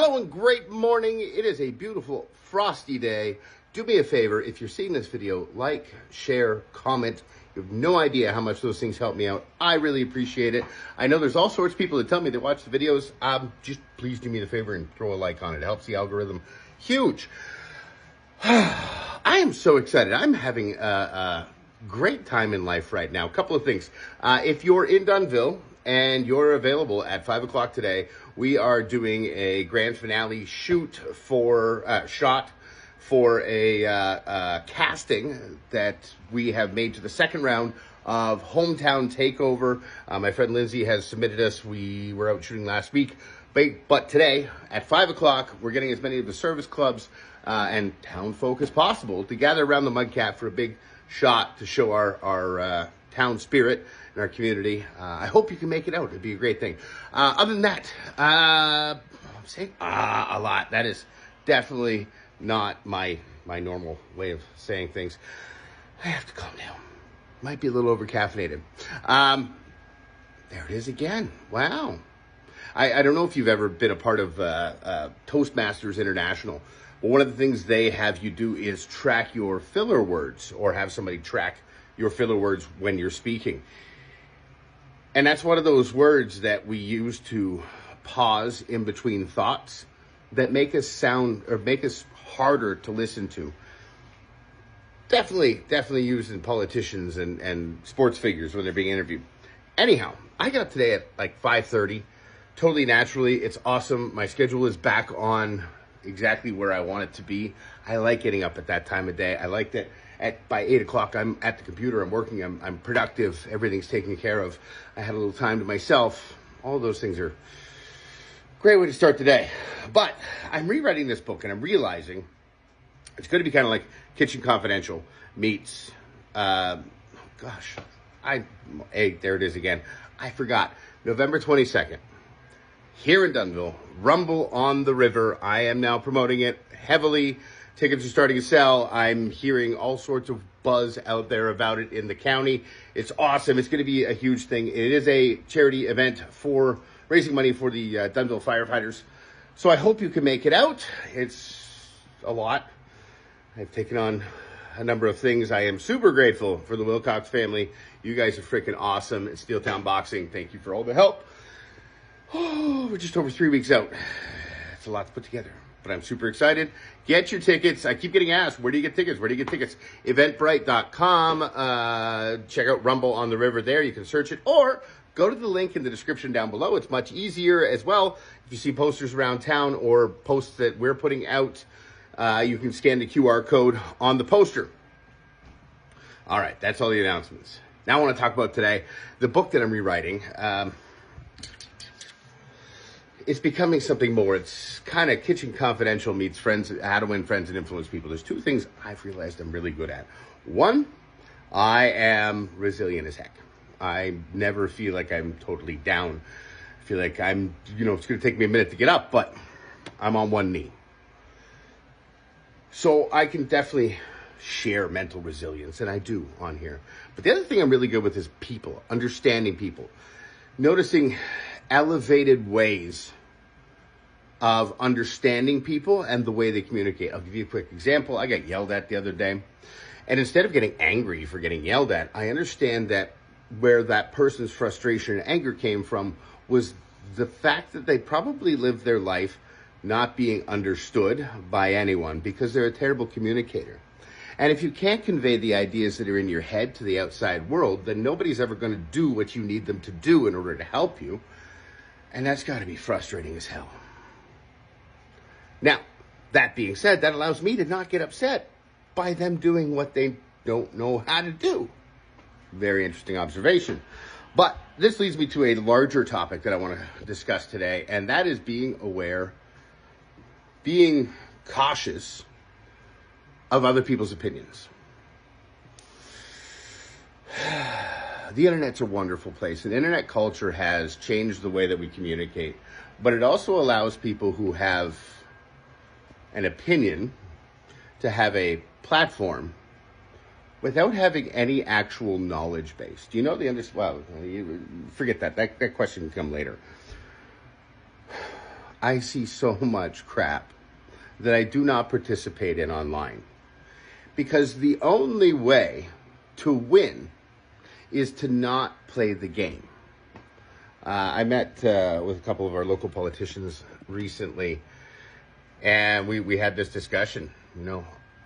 Hello and great morning. It is a beautiful frosty day. Do me a favor, if you're seeing this video, like, share, comment. You have no idea how much those things help me out. I really appreciate it. I know there's all sorts of people that tell me they watch the videos. Just please do me the favor and throw a like on it. It helps the algorithm huge. I am so excited. I'm having a great time in life right now. A couple of things. If you're in Dunnville and you're available at 5 o'clock today, we are doing a grand finale shot for a casting that we have made to the second round of Hometown Takeover. My friend Lindsay has submitted us. We were out shooting last week. But today, at 5 o'clock, we're getting as many of the service clubs and town folk as possible to gather around the Mudcat for a big shot to show our town spirit in our community. I hope you can make it out. It'd be a great thing. Other than that, I'm saying a lot. That is definitely not my normal way of saying things. I have to calm down. Might be a little over-caffeinated. There it is again. Wow. I don't know if you've ever been a part of Toastmasters International. Well, one of the things they have you do is track your filler words, or have somebody track your filler words when you're speaking. And that's one of those words that we use to pause in between thoughts that make us sound, or make us harder to listen to. Definitely used in politicians and sports figures when they're being interviewed. Anyhow, I got up today at like 5:30, totally naturally. It's awesome. My schedule is back on exactly where I want it to be. I like getting up at that time of day. I like that by 8 o'clock, I'm at the computer, I'm working, I'm productive, everything's taken care of. I had a little time to myself. All those things are a great way to start the day. But I'm rewriting this book, and I'm realizing it's going to be kind of like Kitchen Confidential meets, hey, there it is again. I forgot. November 22nd. Here in Dunnville, Rumble on the River. I am now promoting it heavily. Tickets are starting to sell. I'm hearing all sorts of buzz out there about it in the county. It's awesome. It's going to be a huge thing. It is a charity event for raising money for the Dunnville firefighters. So I hope you can make it out. It's a lot. I've taken on a number of things. I am super grateful for the Wilcox family. You guys are freaking awesome at Steeltown Boxing. Thank you for all the help. Oh, we're just over 3 weeks out. It's a lot to put together, but I'm super excited. Get your tickets. I keep getting asked, where do you get tickets? Where do you get tickets? Eventbrite.com. Check out Rumble on the River there. You can search it, or go to the link in the description down below. It's much easier as well. If you see posters around town or posts that we're putting out, you can scan the QR code on the poster. All right, that's all the announcements. Now I want to talk about today, the book that I'm rewriting. It's becoming something more. It's kind of Kitchen Confidential meets friends, how to win friends and influence people. There's two things I've realized I'm really good at. One, I am resilient as heck. I never feel like I'm totally down. I feel like it's going to take me a minute to get up, but I'm on one knee. So I can definitely share mental resilience, and I do on here. But the other thing I'm really good with is people, understanding people, noticing elevated ways of understanding people and the way they communicate. I'll give you a quick example. I got yelled at the other day, and instead of getting angry for getting yelled at, I understand that where that person's frustration and anger came from was the fact that they probably lived their life not being understood by anyone because they're a terrible communicator. And if you can't convey the ideas that are in your head to the outside world, then nobody's ever going to do what you need them to do in order to help you. And that's got to be frustrating as hell. Now, that being said, that allows me to not get upset by them doing what they don't know how to do. Very interesting observation. But this leads me to a larger topic that I want to discuss today, and that is being aware, being cautious of other people's opinions. The internet's a wonderful place, and internet culture has changed the way that we communicate, but it also allows people who have an opinion to have a platform without having any actual knowledge base. Do you know forget that. That question can come later. I see so much crap that I do not participate in online. Because the only way to win is to not play the game. I met with a couple of our local politicians recently, and we had this discussion.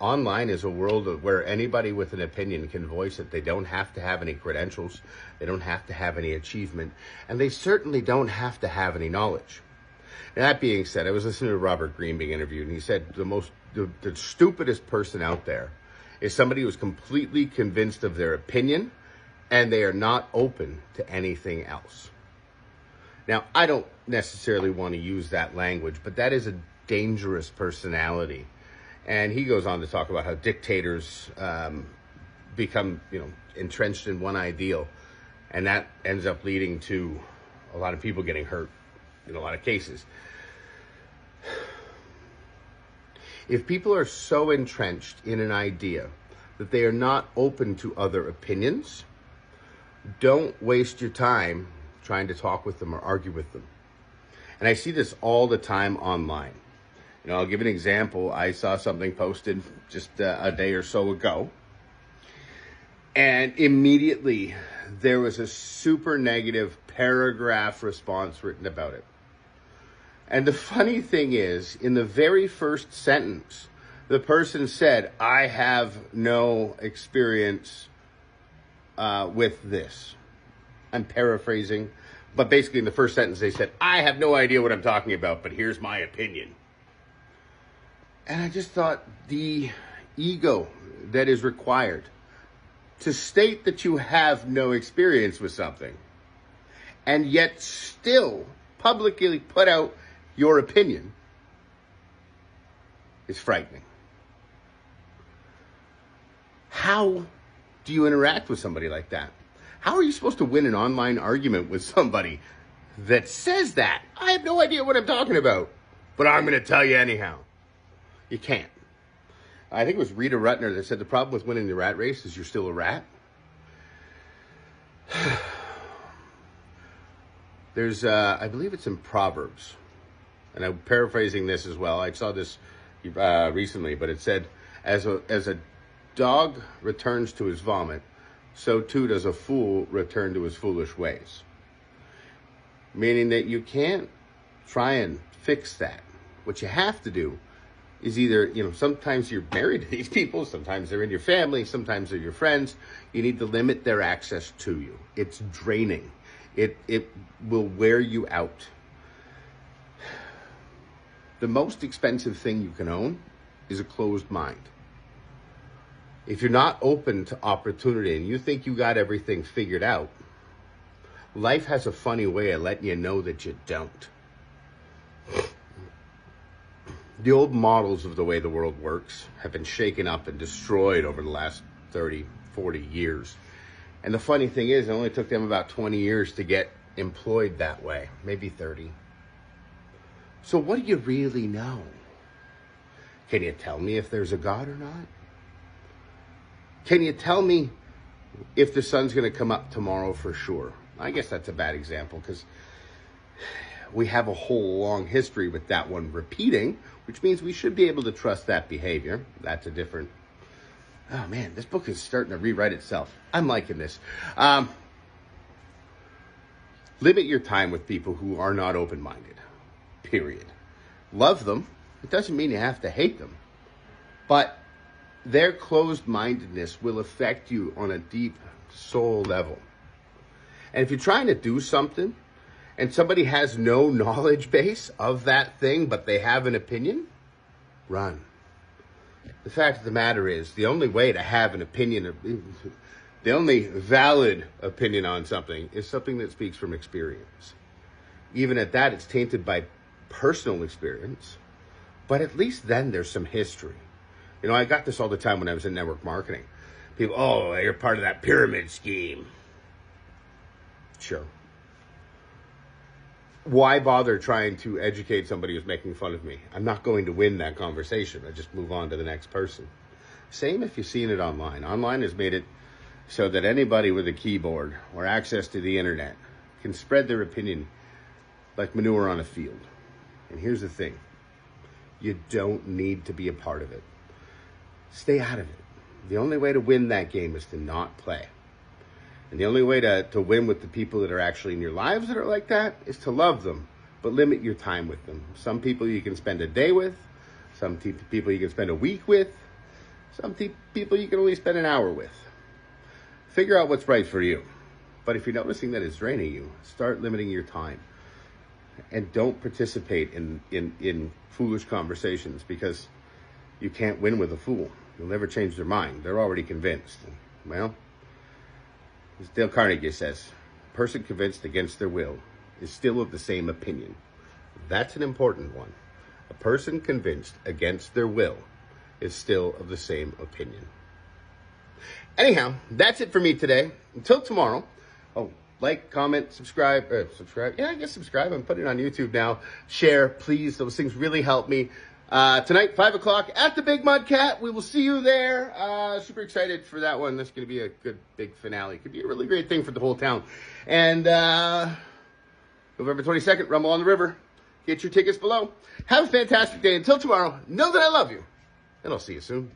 Online is a world where anybody with an opinion can voice it. They don't have to have any credentials. They don't have to have any achievement. And they certainly don't have to have any knowledge. Now, that being said, I was listening to Robert Greene being interviewed, and he said the stupidest person out there is somebody who's completely convinced of their opinion and they are not open to anything else. Now, I don't necessarily want to use that language, but that is a dangerous personality. And he goes on to talk about how dictators become, entrenched in one ideal, and that ends up leading to a lot of people getting hurt in a lot of cases. If people are so entrenched in an idea that they are not open to other opinions, don't waste your time trying to talk with them or argue with them. And I see this all the time online. I'll give an example. I saw something posted just a day or so ago, and immediately there was a super negative paragraph response written about it. And the funny thing is, in the very first sentence, the person said, I have no experience with this. I'm paraphrasing, but basically in the first sentence they said, I have no idea what I'm talking about, but here's my opinion. And I just thought, the ego that is required to state that you have no experience with something and yet still publicly put out your opinion is frightening. How do you interact with somebody like that? How are you supposed to win an online argument with somebody that says that? I have no idea what I'm talking about, but I'm going to tell you anyhow. You can't. I think it was Rita Rutner that said the problem with winning the rat race is you're still a rat. There's, I believe it's in Proverbs, and I'm paraphrasing this as well. I saw this recently, but it said, as a dog returns to his vomit, so too does a fool return to his foolish ways. Meaning that you can't try and fix that. What you have to do is either, sometimes you're married to these people, sometimes they're in your family, sometimes they're your friends. You need to limit their access to you. It's draining. It will wear you out. The most expensive thing you can own is a closed mind. If you're not open to opportunity and you think you got everything figured out, life has a funny way of letting you know that you don't. The old models of the way the world works have been shaken up and destroyed over the last 30, 40 years. And the funny thing is, it only took them about 20 years to get employed that way, maybe 30. So what do you really know? Can you tell me if there's a God or not? Can you tell me if the sun's going to come up tomorrow for sure? I guess that's a bad example because we have a whole long history with that one repeating, which means we should be able to trust that behavior. That's a different... Oh man, this book is starting to rewrite itself. I'm liking this. Limit your time with people who are not open-minded, period. Love them. It doesn't mean you have to hate them. But their closed-mindedness will affect you on a deep soul level. And if you're trying to do something and somebody has no knowledge base of that thing, but they have an opinion, run. The fact of the matter is, the only way to have an opinion, the only valid opinion on something is something that speaks from experience. Even at that, it's tainted by personal experience, but at least then there's some history. I got this all the time when I was in network marketing. People, oh, you're part of that pyramid scheme. Sure. Why bother trying to educate somebody who's making fun of me? I'm not going to win that conversation. I just move on to the next person. Same if you've seen it online. Online has made it so that anybody with a keyboard or access to the internet can spread their opinion like manure on a field. And here's the thing. You don't need to be a part of it. Stay out of it. The only way to win that game is to not play. And the only way to win with the people that are actually in your lives that are like that is to love them, but limit your time with them. Some people you can spend a day with. Some people you can spend a week with. Some people you can only spend an hour with. Figure out what's right for you. But if you're noticing that it's draining you, start limiting your time. And don't participate in foolish conversations, because you can't win with a fool. You'll never change their mind. They're already convinced. Well, as Dale Carnegie says, a person convinced against their will is still of the same opinion. That's an important one. A person convinced against their will is still of the same opinion. Anyhow, that's it for me today. Until tomorrow. Oh, like, comment, subscribe. Yeah, I guess subscribe. I'm putting it on YouTube now. Share, please. Those things really help me. Tonight, 5 o'clock at the Big Mud Cat. We will see you there. Super excited for that one. That's going to be a good, big finale. Could be a really great thing for the whole town. And November 22nd, Rumble on the River. Get your tickets below. Have a fantastic day. Until tomorrow, know that I love you. And I'll see you soon.